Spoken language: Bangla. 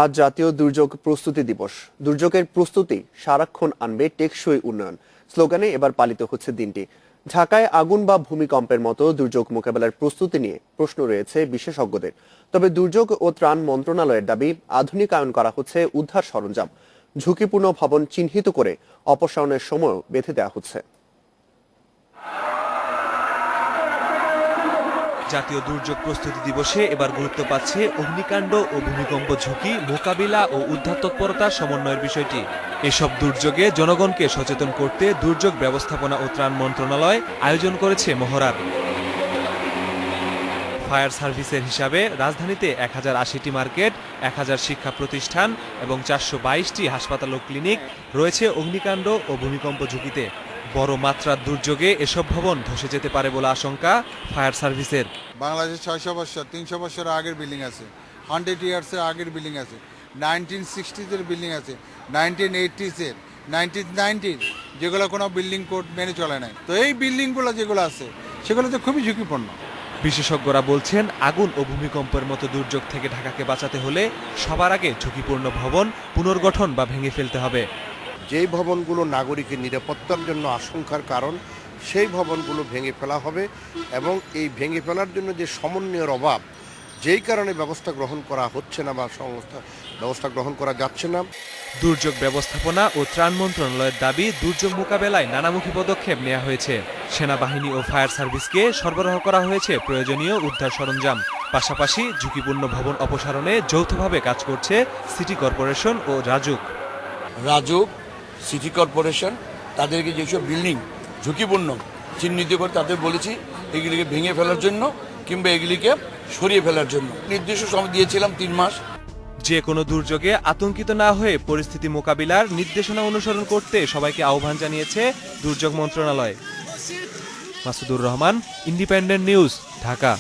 আজ জাতীয় দুর্যোগ প্রস্তুতি দিবস। দুর্যোগের প্রস্তুতি সারাক্ষণ আনবে টেকসই উন্নয়ন স্লোগানে এবার পালিত হচ্ছে দিনটি। ঢাকায় আগুন বা ভূমিকম্পের মতো দুর্যোগ মোকাবেলার প্রস্তুতি নিয়ে প্রশ্ন রয়েছে বিশেষজ্ঞদের। তবে দুর্যোগ ও ত্রাণ মন্ত্রণালয়ের দাবি, আধুনিকায়ন করা হচ্ছে উদ্ধার সরঞ্জাম, ঝুঁকিপূর্ণ ভবন চিহ্নিত করে অপসারণের সময়ও বেঁধে দেওয়া হচ্ছে। জাতীয় দুর্যোগ প্রস্তুতি দিবসে এবার গুরুত্ব পাচ্ছে অগ্নিকাণ্ড ও ভূমিকম্প ঝুঁকি মোকাবিলা ও উদ্ধার তৎপরতার সমন্বয়ের বিষয়টি। এসব দুর্যোগে জনগণকে সচেতন করতে দুর্যোগ ব্যবস্থাপনা ও ত্রাণ মন্ত্রণালয় আয়োজন করেছে মহড়ার। ফায়ার সার্ভিসের হিসাবে রাজধানীতে 1080টি মার্কেট, 1000 শিক্ষা প্রতিষ্ঠান এবং 422টি হাসপাতাল ও ক্লিনিক রয়েছে অগ্নিকাণ্ড ও ভূমিকম্প ঝুঁকিতে। বড় মাত্রার দুর্যোগে এসব ভবন ধসে যেতে পারে বলে আশঙ্কা ফায়ার সার্ভিসের। বাংলাদেশে 600 বছর 300 বছর আগের বিল্ডিং আছে, 100 ইয়ার্সের আগের বিল্ডিং আছে, 1960s-এর বিল্ডিং আছে, 1980s-এর, 1990s, যেগুলো কোনো বিল্ডিং কোড মেনে চলে নাই। তো এই বিল্ডিংগুলো যেগুলো আছে সেগুলো তো খুবই ঝুঁকিপূর্ণ। বিশেষজ্ঞরা বলছেন, আগুন ও ভূমিকম্পের মতো দুর্যোগ থেকে ঢাকাকে বাঁচাতে হলে সবার আগে ঝুঁকিপূর্ণ ভবন পুনর্গঠন বা ভেঙে ফেলতে হবে। যেই ভবনগুলো নাগরিকের নিরাপত্তার জন্য আশঙ্কার কারণ, সেই ভবনগুলো ভেঙে ফেলা হবে এবং এই ভেঙে ফেলার জন্য যে সমন্বয়ের অভাব, যেই কারণে ব্যবস্থা গ্রহণ করা হচ্ছে না বা ব্যবস্থা গ্রহণ করা যাচ্ছে না। দুর্যোগ ব্যবস্থাপনা ও ত্রাণ মন্ত্রণালয়ের দাবি, দুর্যোগ মোকাবেলায় নানামুখী পদক্ষেপ নেওয়া হয়েছে। সেনাবাহিনী ও ফায়ার সার্ভিসকে সরবরাহ করা হয়েছে প্রয়োজনীয় উদ্ধার সরঞ্জাম। পাশাপাশি ঝুঁকিপূর্ণ ভবন অপসারণে যৌথভাবে কাজ করছে সিটি কর্পোরেশন ও রাজুক, সিটি কর্পোরেশন তাদেরকে যেসব বিল্ডিং ঝুঁকিপূর্ণ চিহ্নিত করে তাদের বলেছি এগুলিকে ভেঙে ফেলার জন্য কিংবা এগুলিকে সরিয়ে ফেলার জন্য নির্দিষ্ট সময় দিয়েছিলাম 3 মাস। যে কোনো দুর্যোগে আতঙ্কিত না হয়ে পরিস্থিতি মোকাবিলার নির্দেশনা অনুসরণ করতে সবাইকে আহ্বান জানিয়েছে দুর্যোগ মন্ত্রণালয়। Masudur Rahman, independent news, Dhaka.